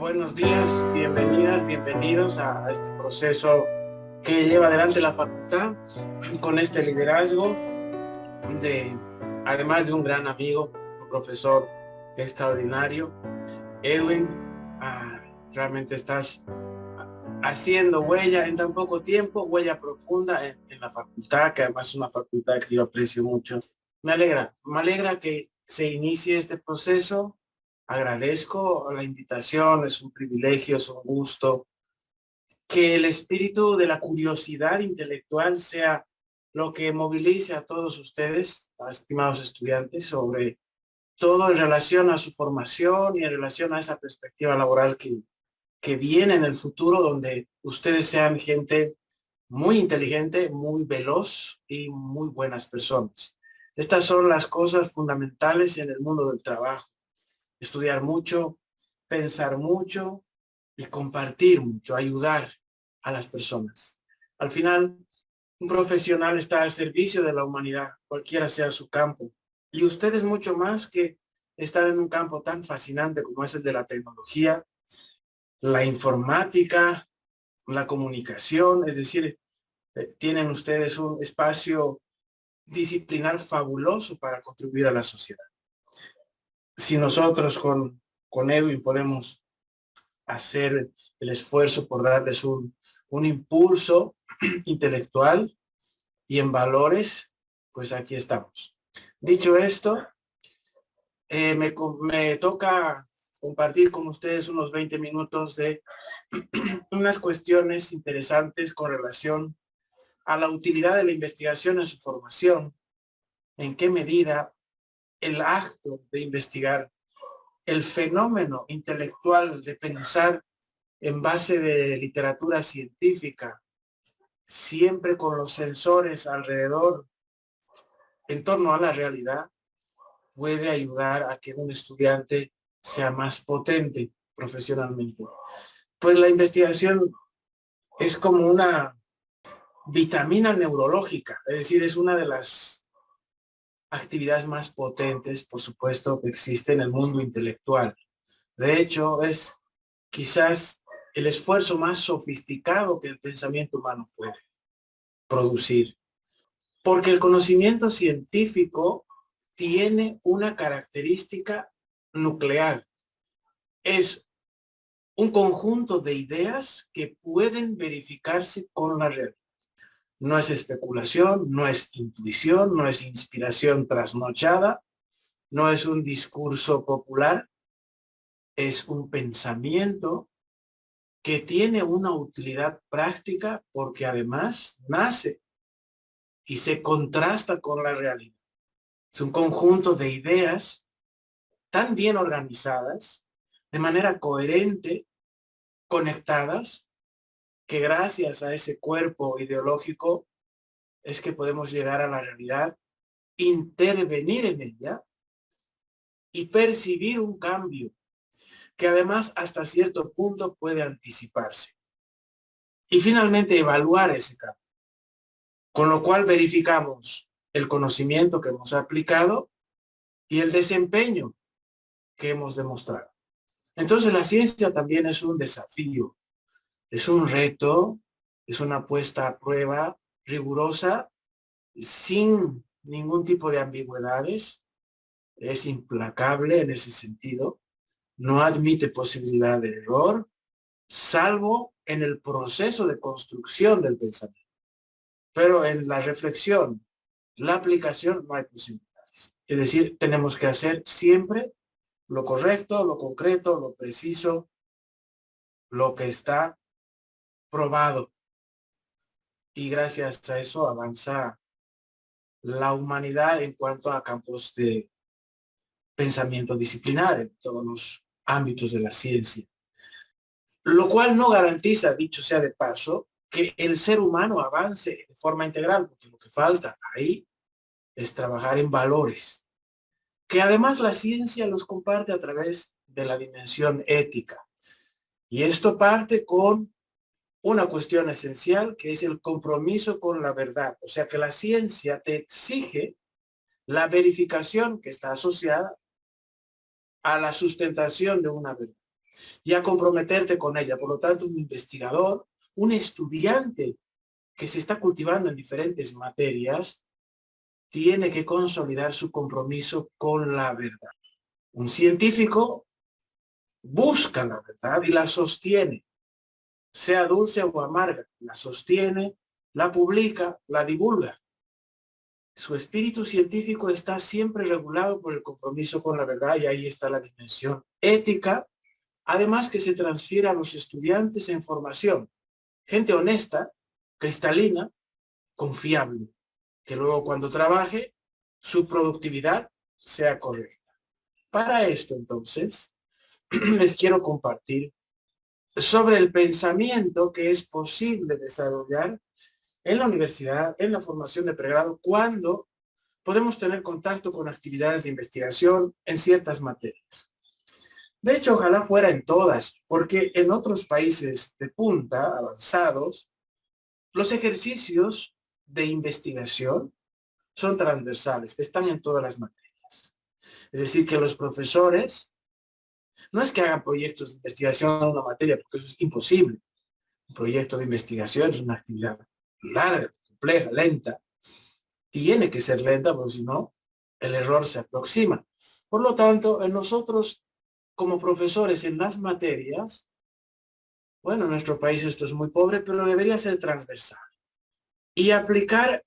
Buenos días, bienvenidas, bienvenidos a este proceso que lleva adelante la facultad con este liderazgo de, además de un gran amigo, un profesor extraordinario. Edwin, realmente estás haciendo huella en tan poco tiempo, huella profunda en la facultad, que además es una facultad que yo aprecio mucho. Me alegra que se inicie este proceso. Agradezco la invitación, es un privilegio, es un gusto. Que el espíritu de la curiosidad intelectual sea lo que movilice a todos ustedes, estimados estudiantes, sobre todo en relación a su formación y en relación a esa perspectiva laboral que viene en el futuro, donde ustedes sean gente muy inteligente, muy veloz y muy buenas personas. Estas son las cosas fundamentales en el mundo del trabajo. Estudiar mucho, pensar mucho y compartir mucho, ayudar a las personas. Al final, un profesional está al servicio de la humanidad, cualquiera sea su campo. Y ustedes mucho más que están en un campo tan fascinante como es el de la tecnología, la informática, la comunicación, es decir, tienen ustedes un espacio disciplinar fabuloso para contribuir a la sociedad. Si nosotros con Edwin podemos hacer el esfuerzo por darles un impulso intelectual y en valores, pues aquí estamos. Dicho esto, me toca compartir con ustedes unos 20 minutos de unas cuestiones interesantes con relación a la utilidad de la investigación en su formación, en qué medida el acto de investigar, el fenómeno intelectual de pensar en base de literatura científica, siempre con los sensores alrededor, en torno a la realidad, puede ayudar a que un estudiante sea más potente profesionalmente. Pues la investigación es como una vitamina neurológica, es decir, es una de las actividades más potentes, por supuesto, que existe en el mundo intelectual. De hecho, es quizás el esfuerzo más sofisticado que el pensamiento humano puede producir. Porque el conocimiento científico tiene una característica nuclear. Es un conjunto de ideas que pueden verificarse con la realidad. No es especulación, no es intuición, no es inspiración trasnochada, no es un discurso popular, es un pensamiento que tiene una utilidad práctica porque además nace y se contrasta con la realidad. Es un conjunto de ideas tan bien organizadas, de manera coherente, conectadas, que gracias a ese cuerpo ideológico es que podemos llegar a la realidad, intervenir en ella y percibir un cambio que además hasta cierto punto puede anticiparse. Y finalmente evaluar ese cambio, con lo cual verificamos el conocimiento que hemos aplicado y el desempeño que hemos demostrado. Entonces la ciencia también es un desafío, es un reto, es una puesta a prueba rigurosa, sin ningún tipo de ambigüedades, es implacable en ese sentido, no admite posibilidad de error, salvo en el proceso de construcción del pensamiento. Pero en la reflexión, la aplicación, no hay posibilidades. Es decir, tenemos que hacer siempre lo correcto, lo concreto, lo preciso, lo que está probado. Y gracias a eso avanza la humanidad en cuanto a campos de pensamiento disciplinar en todos los ámbitos de la ciencia. Lo cual no garantiza, dicho sea de paso, que el ser humano avance de forma integral, porque lo que falta ahí es trabajar en valores, que además la ciencia los comparte a través de la dimensión ética. Y esto parte con una cuestión esencial, que es el compromiso con la verdad. O sea que la ciencia te exige la verificación que está asociada a la sustentación de una verdad. y a comprometerte con ella. Por lo tanto, un investigador, un estudiante que se está cultivando en diferentes materias, tiene que consolidar su compromiso con la verdad. Un científico busca la verdad y la sostiene, sea dulce o amarga, la sostiene, la publica, la divulga. Su espíritu científico está siempre regulado por el compromiso con la verdad y ahí está la dimensión ética, además que se transfiere a los estudiantes en formación. Gente honesta, cristalina, confiable, que luego cuando trabaje, su productividad sea correcta. Para esto, entonces, les quiero compartir sobre el pensamiento que es posible desarrollar en la universidad, en la formación de pregrado, cuando podemos tener contacto con actividades de investigación en ciertas materias. De hecho, ojalá fuera en todas, porque en otros países de punta, avanzados, los ejercicios de investigación son transversales, están en todas las materias. Es decir, que los profesores no es que hagan proyectos de investigación en una materia, porque eso es imposible. Un proyecto de investigación es una actividad larga, compleja, lenta. Tiene que ser lenta, porque si no, el error se aproxima. Por lo tanto, en nosotros, como profesores en las materias, bueno, en nuestro país esto es muy pobre, pero debería ser transversal. Y aplicar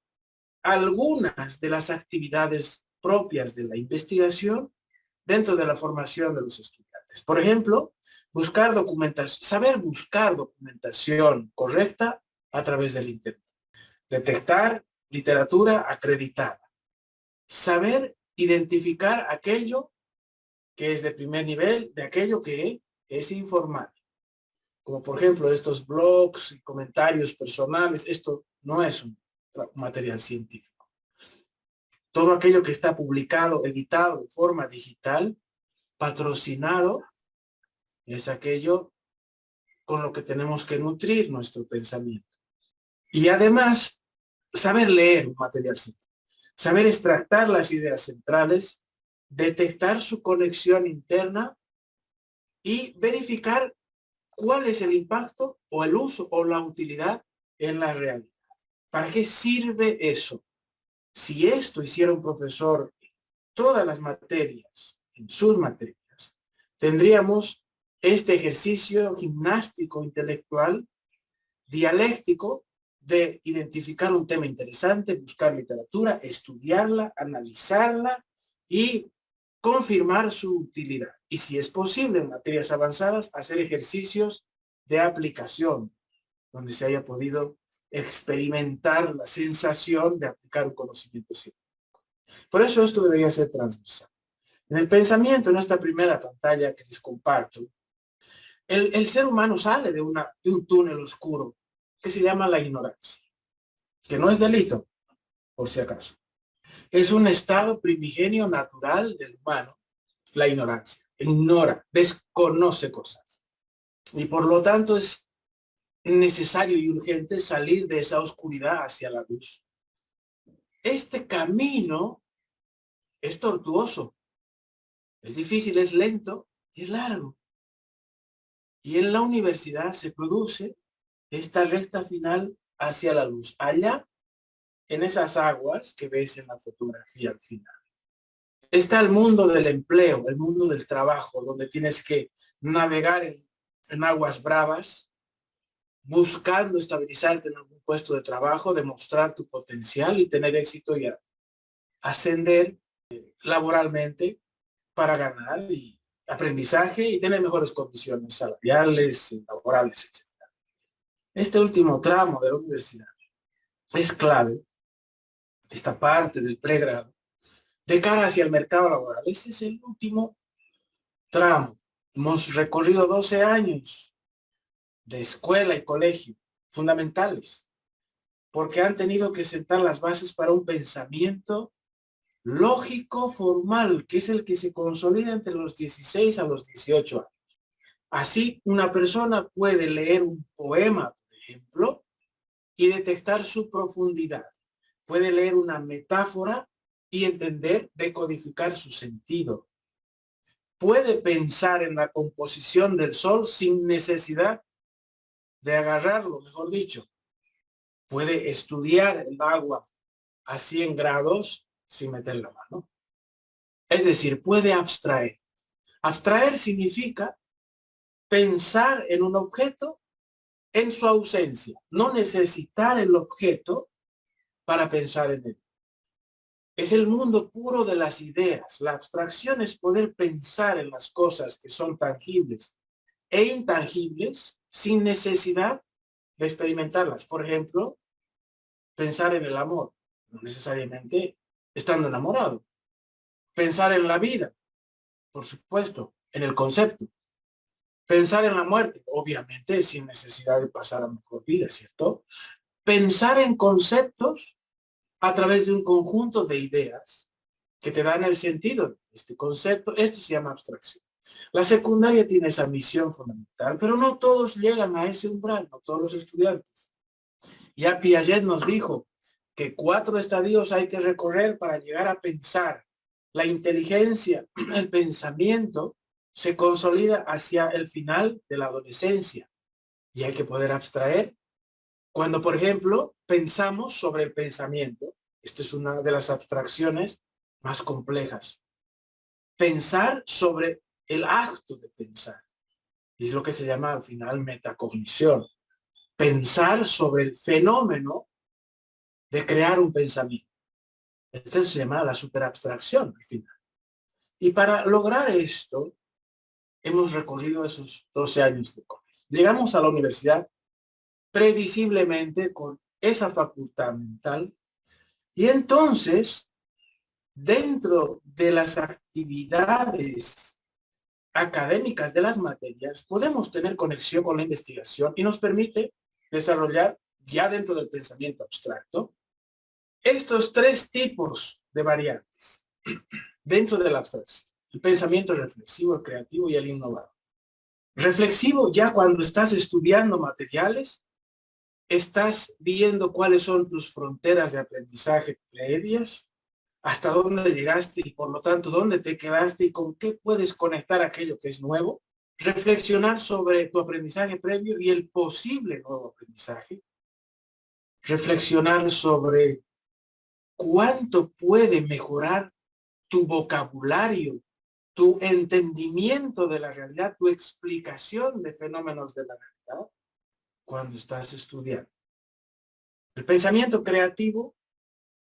algunas de las actividades propias de la investigación dentro de la formación de los estudiantes. Por ejemplo, buscar documentación, saber buscar documentación correcta a través del Internet. Detectar literatura acreditada. Saber identificar aquello que es de primer nivel de aquello que es informal. Como por ejemplo estos blogs y comentarios personales, esto no es un material científico. Todo aquello que está publicado, editado de forma digital, patrocinado, es aquello con lo que tenemos que nutrir nuestro pensamiento. Y además, saber leer un material científico, saber extractar las ideas centrales, detectar su conexión interna y verificar cuál es el impacto o el uso o la utilidad en la realidad. ¿Para qué sirve eso? Si esto hiciera un profesor en todas las materias, en sus materias, tendríamos este ejercicio gimnástico intelectual, dialéctico, de identificar un tema interesante, buscar literatura, estudiarla, analizarla y confirmar su utilidad. Y si es posible en materias avanzadas, hacer ejercicios de aplicación, donde se haya podido experimentar la sensación de aplicar un conocimiento científico. Por eso esto debería ser transversal. En el pensamiento, en esta primera pantalla que les comparto, el ser humano sale de un túnel oscuro que se llama la ignorancia, que no es delito, por si acaso. Es un estado primigenio natural del humano, la ignorancia. Ignora, desconoce cosas. Y por lo tanto es necesario y urgente salir de esa oscuridad hacia la luz. Este camino es tortuoso, es difícil, es lento, es largo. Y en la universidad se produce esta recta final hacia la luz, allá en esas aguas que ves en la fotografía al final. Está el mundo del empleo, el mundo del trabajo, donde tienes que navegar en aguas bravas, buscando estabilizarte en algún puesto de trabajo, demostrar tu potencial y tener éxito y ascender laboralmente para ganar y aprendizaje y tener mejores condiciones salariales, laborales, etc. Este último tramo de la universidad es clave, esta parte del pregrado, de cara hacia el mercado laboral. Ese es el último tramo. Hemos recorrido 12 años de escuela y colegio fundamentales, porque han tenido que sentar las bases para un pensamiento lógico formal, que es el que se consolida entre los 16 a los 18 años. Así, una persona puede leer un poema, por ejemplo, y detectar su profundidad. Puede leer una metáfora y entender, decodificar su sentido. puede pensar en la composición del sol sin necesidad de agarrarlo, mejor dicho. Puede estudiar el agua a 100 grados sin meter la mano. Es decir, puede abstraer. Abstraer significa pensar en un objeto en su ausencia, no necesitar el objeto para pensar en él. Es el mundo puro de las ideas. La abstracción es poder pensar en las cosas que son tangibles e intangibles sin necesidad de experimentarlas. Por ejemplo, pensar en el amor, no necesariamente estando enamorado. Pensar en la vida, por supuesto, en el concepto. Pensar en la muerte, obviamente sin necesidad de pasar a mejor vida, ¿cierto? Pensar en conceptos a través de un conjunto de ideas que te dan el sentido de este concepto. Esto se llama abstracción. La secundaria tiene esa misión fundamental, pero no todos llegan a ese umbral, no todos los estudiantes. Ya Piaget nos dijo que 4 estadios hay que recorrer para llegar a pensar. La inteligencia, el pensamiento, se consolida hacia el final de la adolescencia y hay que poder abstraer. Cuando, por ejemplo, pensamos sobre el pensamiento, esto es una de las abstracciones más complejas. Pensar sobre el acto de pensar. Y es lo que se llama al final metacognición. Pensar sobre el fenómeno de crear un pensamiento. Esto se llama la superabstracción al final. Y para lograr esto, hemos recorrido esos 12 años de colegio. Llegamos a la universidad previsiblemente con esa facultad mental y entonces, dentro de las actividades académicas de las materias, podemos tener conexión con la investigación y nos permite desarrollar, ya dentro del pensamiento abstracto, estos 3 tipos de variantes dentro de la abstracción. El pensamiento reflexivo, el creativo y el innovador. Reflexivo, ya cuando estás estudiando materiales, estás viendo cuáles son tus fronteras de aprendizaje previas, hasta dónde llegaste y por lo tanto dónde te quedaste y con qué puedes conectar aquello que es nuevo. Reflexionar sobre tu aprendizaje previo y el posible nuevo aprendizaje. Reflexionar sobre cuánto puede mejorar tu vocabulario, tu entendimiento de la realidad, tu explicación de fenómenos de la realidad cuando estás estudiando. El pensamiento creativo,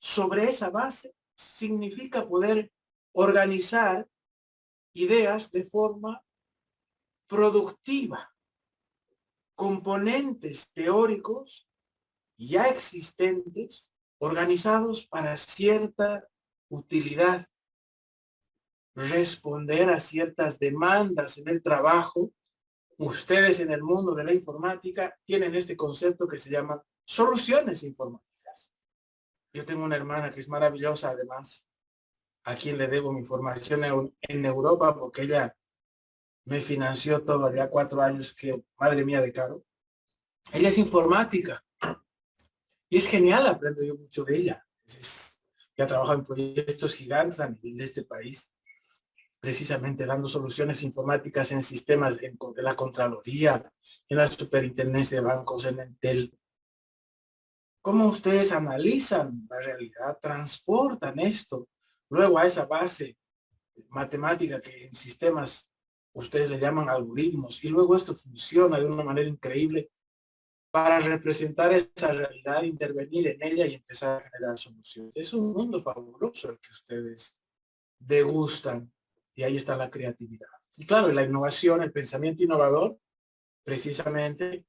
sobre esa base, significa poder organizar ideas de forma productiva, componentes teóricos ya existentes, organizados para cierta utilidad, responder a ciertas demandas en el trabajo. Ustedes en el mundo de la informática tienen este concepto que se llama soluciones informáticas. Yo tengo una hermana que es maravillosa, además, a quien le debo mi formación en Europa, porque ella me financió todo ya 4 años, que madre mía de caro. Ella es informática y es genial, aprendo yo mucho de ella. Ya trabaja en proyectos gigantes a nivel de este país, precisamente dando soluciones informáticas en sistemas de la Contraloría, en la Superintendencia de Bancos, en Entel. ¿Cómo ustedes analizan la realidad, transportan esto luego a esa base matemática que en sistemas ustedes le llaman algoritmos, y luego esto funciona de una manera increíble para representar esa realidad, intervenir en ella y empezar a generar soluciones? Es un mundo fabuloso el que ustedes degustan, y ahí está la creatividad. Y claro, la innovación, el pensamiento innovador, precisamente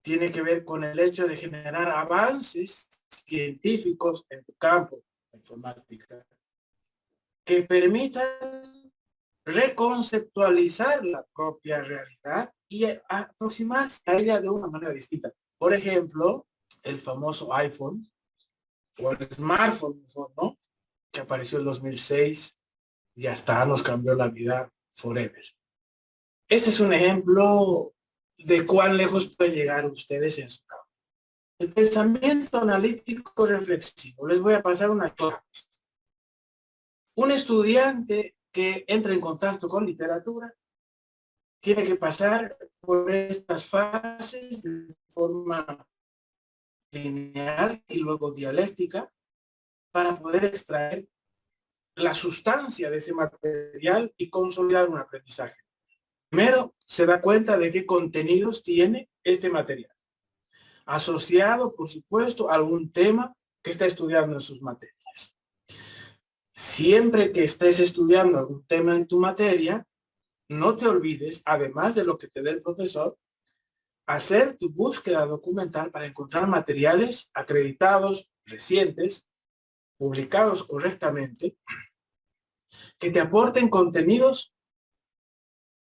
tiene que ver con el hecho de generar avances científicos en tu campo, la informática, que permitan reconceptualizar la propia realidad y aproximarse a ella de una manera distinta. Por ejemplo, el famoso iPhone o el smartphone, mejor, ¿no?, que apareció en 2006 y hasta nos cambió la vida forever. Ese es un ejemplo de cuán lejos pueden llegar ustedes en su campo. El pensamiento analítico reflexivo. Les voy a pasar una clase. Un estudiante que entra en contacto con literatura tiene que pasar por estas fases de forma lineal y luego dialéctica para poder extraer la sustancia de ese material y consolidar un aprendizaje. Primero, se da cuenta de qué contenidos tiene este material, asociado, por supuesto, a algún tema que está estudiando en sus materias. Siempre que estés estudiando algún tema en tu materia, no te olvides, además de lo que te dé el profesor, hacer tu búsqueda documental para encontrar materiales acreditados, recientes, publicados correctamente, que te aporten contenidos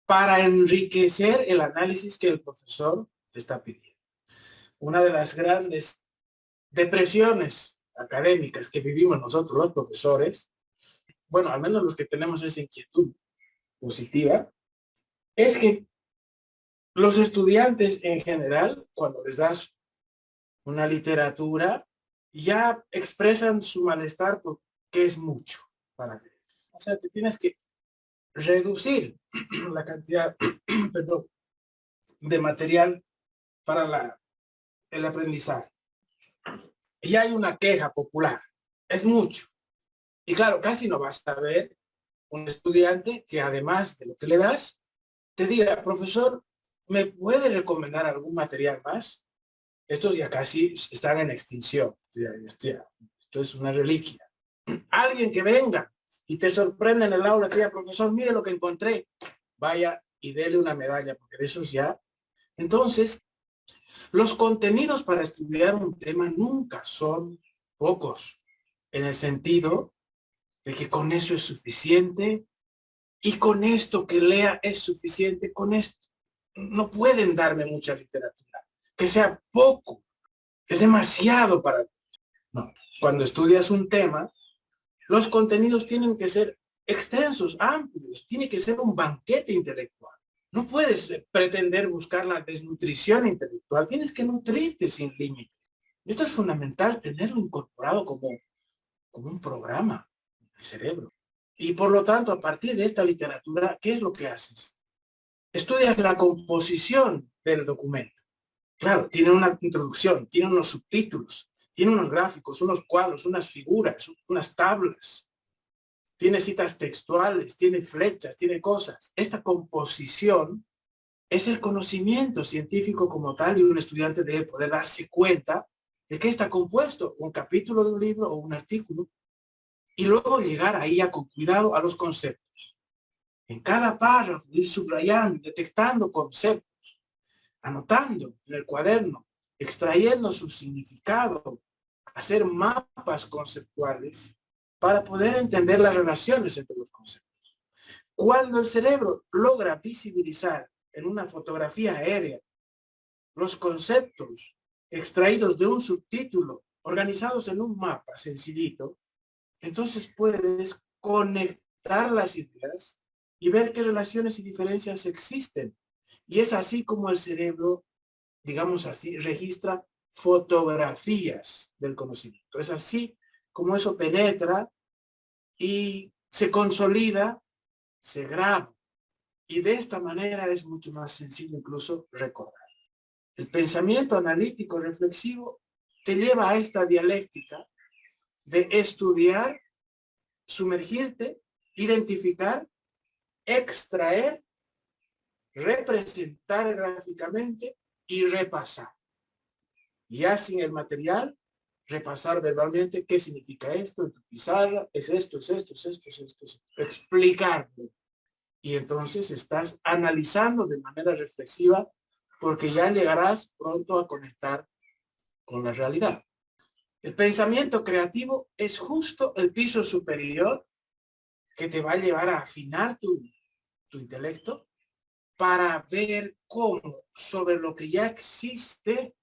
para enriquecer el análisis que el profesor te está pidiendo. Una de las grandes depresiones académicas que vivimos nosotros los profesores, bueno, al menos los que tenemos esa inquietud positiva, es que los estudiantes en general, cuando les das una literatura, ya expresan su malestar porque es mucho para leer. O sea, te tienes que reducir la cantidad perdón, de material para el aprendizaje. Y hay una queja popular, es mucho. Y claro, casi no vas a ver un estudiante que además de lo que le das, te diga, profesor, ¿me puede recomendar algún material más? Estos ya casi están en extinción. Esto es una reliquia. Alguien que venga y te sorprende en el aula, que diga, profesor, mire lo que encontré. Vaya y dele una medalla, porque de esos ya. Entonces, los contenidos para estudiar un tema nunca son pocos, en el sentido de que con eso es suficiente y con esto que lea es suficiente, con esto. No pueden darme mucha literatura, que sea poco, es demasiado para mí. No. Cuando estudias un tema, los contenidos tienen que ser extensos, amplios, tiene que ser un banquete intelectual. No puedes pretender buscar la desnutrición intelectual, tienes que nutrirte sin límites. Esto es fundamental, tenerlo incorporado como un programa en el cerebro. Y por lo tanto, a partir de esta literatura, ¿qué es lo que haces? Estudias la composición del documento. Claro, tiene una introducción, tiene unos subtítulos, tiene unos gráficos, unos cuadros, unas figuras, unas tablas. Tiene citas textuales, tiene flechas, tiene cosas. Esta composición es el conocimiento científico como tal y un estudiante debe poder darse cuenta de qué está compuesto un capítulo de un libro o un artículo y luego llegar ahí ya con cuidado a los conceptos. En cada párrafo ir subrayando, detectando conceptos, anotando en el cuaderno, extrayendo su significado, hacer mapas conceptuales para poder entender las relaciones entre los conceptos. Cuando el cerebro logra visibilizar en una fotografía aérea los conceptos extraídos de un subtítulo, organizados en un mapa sencillito, entonces puedes conectar las ideas y ver qué relaciones y diferencias existen. Y es así como el cerebro, digamos así, registra fotografías del conocimiento. Es así como eso penetra y se consolida, se graba. Y de esta manera es mucho más sencillo incluso recordar. El pensamiento analítico reflexivo te lleva a esta dialéctica de estudiar, sumergirte, identificar, extraer, representar gráficamente y repasar. Ya sin el material, repasar verbalmente qué significa esto en tu pizarra, es esto, es esto, es esto, es esto, es esto. Explicarlo. Y entonces estás analizando de manera reflexiva porque ya llegarás pronto a conectar con la realidad. El pensamiento creativo es justo el piso superior que te va a llevar a afinar tu intelecto para ver cómo sobre lo que ya existe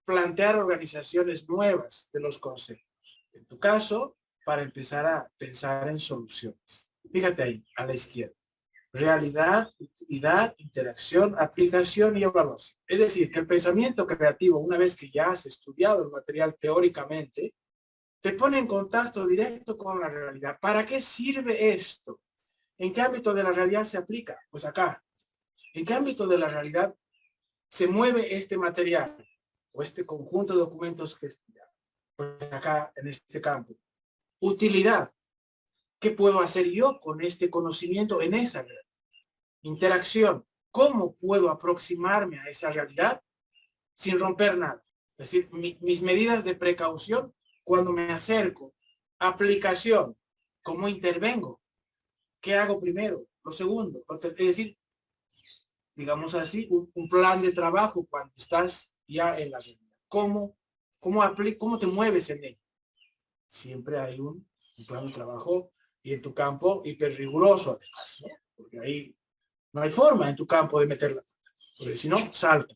plantear organizaciones nuevas de los conceptos. En tu caso, para empezar a pensar en soluciones. Fíjate ahí, a la izquierda. Realidad, utilidad, interacción, aplicación y evaluación. Es decir, que el pensamiento creativo, una vez que ya has estudiado el material teóricamente, te pone en contacto directo con la realidad. ¿Para qué sirve esto? ¿En qué ámbito de la realidad se aplica? Pues acá. ¿En qué ámbito de la realidad se mueve este material o este conjunto de documentos que estudiamos? Pues acá, en este campo. Utilidad. ¿Qué puedo hacer yo con este conocimiento en esa realidad? Interacción. ¿Cómo puedo aproximarme a esa realidad sin romper nada? Es decir, mis medidas de precaución cuando me acerco. Aplicación. ¿Cómo intervengo? ¿Qué hago primero? Lo segundo. Es decir, digamos así, un plan de trabajo cuando estás ya en la realidad. ¿Cómo te mueves en él? Siempre hay un plan de trabajo y en tu campo hiper riguroso además, ¿no? Porque ahí no hay forma en tu campo de meterla, porque si no, salta.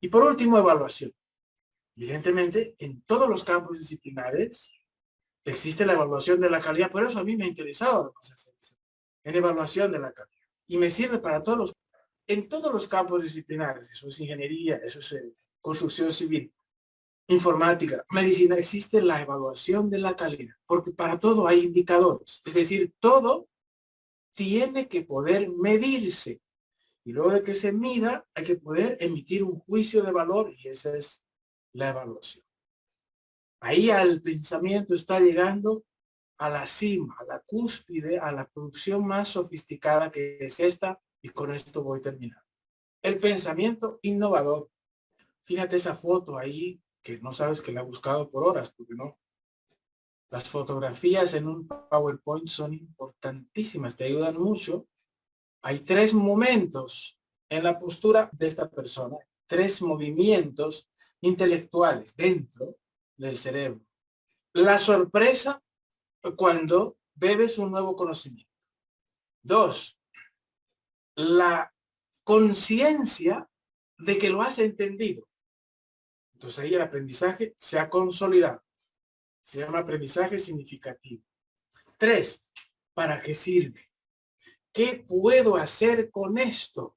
Y por último, evaluación. Evidentemente, en todos los campos disciplinares existe la evaluación de la calidad, por eso a mí me ha interesado hacer eso, en evaluación de la calidad. Y me sirve para en todos los campos disciplinares, eso es ingeniería, eso es construcción civil, informática, medicina, existe la evaluación de la calidad, porque para todo hay indicadores, es decir, todo tiene que poder medirse, y luego de que se mida, hay que poder emitir un juicio de valor, y esa es la evaluación. Ahí al pensamiento está llegando a la cima, a la cúspide, a la producción más sofisticada que es esta, y con esto voy terminando. El pensamiento innovador. Fíjate esa foto ahí, que no sabes que la he buscado por horas, porque no. Las fotografías en un PowerPoint son importantísimas, te ayudan mucho. Hay 3 momentos en la postura de esta persona, 3 movimientos intelectuales dentro del cerebro. La sorpresa cuando bebes un nuevo conocimiento. 2, la conciencia de que lo has entendido. Entonces ahí el aprendizaje se ha consolidado. Se llama aprendizaje significativo. 3, ¿para qué sirve? ¿Qué puedo hacer con esto?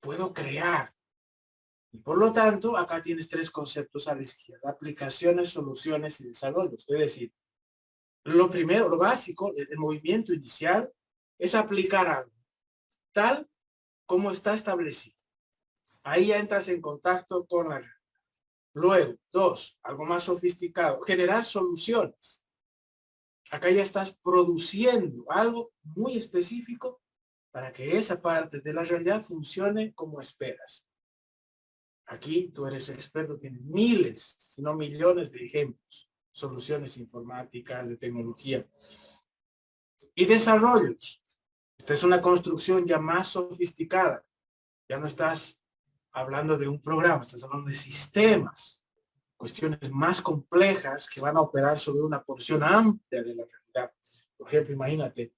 Puedo crear. Y por lo tanto, acá tienes 3 conceptos a la izquierda. Aplicaciones, soluciones y desarrollos. Es decir, lo primero, lo básico, el movimiento inicial, es aplicar algo, tal como está establecido. Ahí ya entras en contacto con la realidad. Luego, 2, algo más sofisticado, generar soluciones. Acá ya estás produciendo algo muy específico para que esa parte de la realidad funcione como esperas. Aquí tú eres experto, tienes miles, si no millones de ejemplos, soluciones informáticas, de tecnología. Y desarrollos. Esta es una construcción ya más sofisticada. Ya no estás hablando de un programa, estás hablando de sistemas, cuestiones más complejas que van a operar sobre una porción amplia de la realidad. Por ejemplo, imagínate,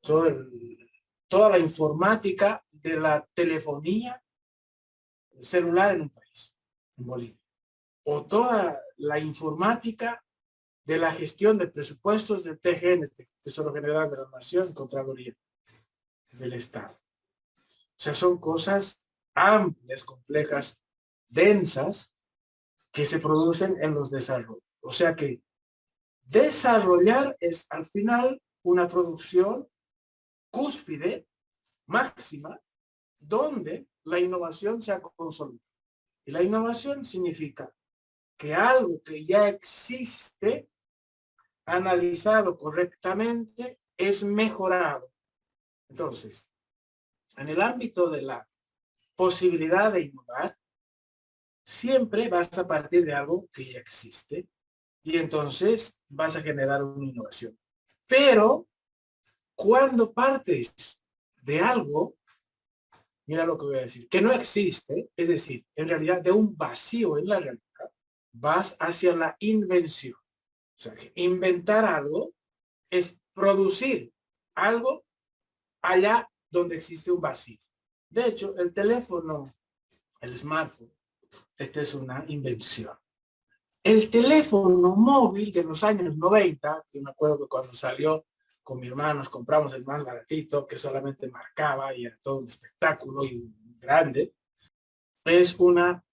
toda la informática de la telefonía celular en un país, en Bolivia. O toda la informática de la gestión de presupuestos del TGN, Tesoro General de la Nación, Contraloría del Estado. O sea, son cosas amplias, complejas, densas, que se producen en los desarrollos. O sea que desarrollar es al final una producción cúspide, máxima, donde la innovación se ha consolidado. Y la innovación significa que algo que ya existe, analizado correctamente, es mejorado. Entonces, en el ámbito de la posibilidad de innovar, siempre vas a partir de algo que ya existe y entonces vas a generar una innovación. Pero cuando partes de algo, mira lo que voy a decir, que no existe, es decir, en realidad de un vacío en la realidad, vas hacia la invención. O sea, que inventar algo es producir algo allá donde existe un vacío. De hecho, el teléfono, el smartphone, esta es una invención. El teléfono móvil de los años 90, yo me acuerdo que cuando salió con mi hermano nos compramos el más baratito que solamente marcaba y era todo un espectáculo y grande, es una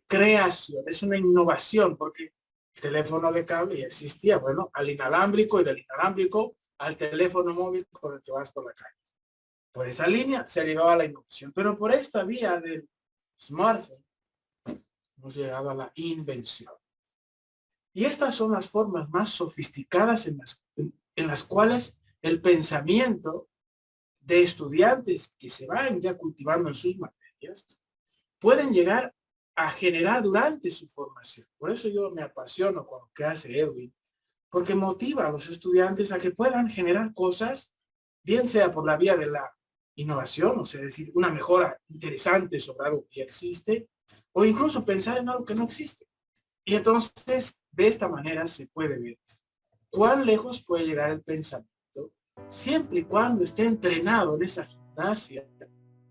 creación, es una innovación porque el teléfono de cable ya existía, bueno, al inalámbrico y del inalámbrico al teléfono móvil con el que vas por la calle. Por esa línea se ha llegado a la innovación, pero por esta vía del smartphone hemos llegado a la invención. Y estas son las formas más sofisticadas en las cuales el pensamiento de estudiantes que se van ya cultivando en sus materias pueden llegar a generar durante su formación. Por eso yo me apasiono con lo que hace Edwin, porque motiva a los estudiantes a que puedan generar cosas, bien sea por la vía de la innovación, o sea, decir, una mejora interesante sobre algo que ya existe, o incluso pensar en algo que no existe. Y entonces, de esta manera se puede ver cuán lejos puede llegar el pensamiento, siempre y cuando esté entrenado en esa gimnasia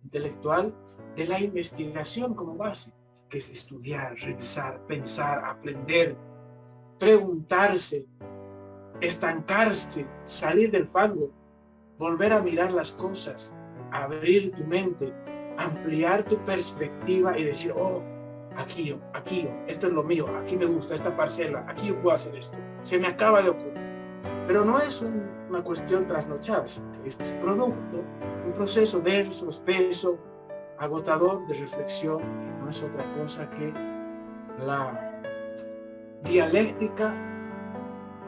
intelectual de la investigación como base, que es estudiar, revisar, pensar, aprender, preguntarse, estancarse, salir del fango, volver a mirar las cosas, abrir tu mente, ampliar tu perspectiva y decir, oh, aquí, esto es lo mío, aquí me gusta esta parcela, aquí yo puedo hacer esto, se me acaba de ocurrir. Pero no es una cuestión trasnochada, es producto, un proceso denso, espeso, agotador de reflexión, que no es otra cosa que la dialéctica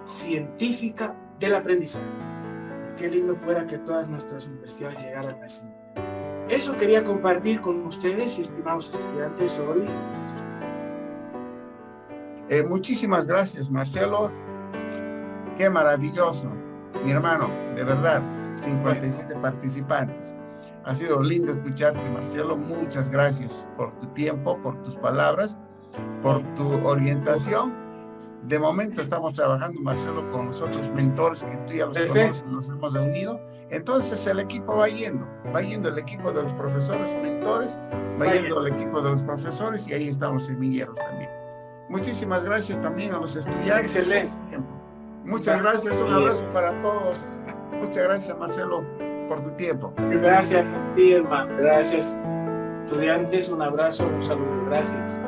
científica del aprendizaje. Qué lindo fuera que todas nuestras universidades llegaran así. Eso quería compartir con ustedes, estimados estudiantes, hoy. Muchísimas gracias, Marcelo. Qué maravilloso. Mi hermano, de verdad, 57 participantes. Ha sido lindo escucharte, Marcelo. Muchas gracias por tu tiempo, por tus palabras, por tu orientación. De momento estamos trabajando, Marcelo, con los otros mentores que tú ya los conoces, nos hemos reunido. Entonces el equipo va yendo el equipo de los profesores mentores, va yendo el equipo de los profesores y ahí estamos semilleros también. Muchísimas gracias también a los estudiantes. Excelente. Muchas gracias, un abrazo para todos. Muchas gracias, Marcelo, por tu tiempo. Gracias a ti, hermano. Gracias, estudiantes, un abrazo, un saludo. Gracias.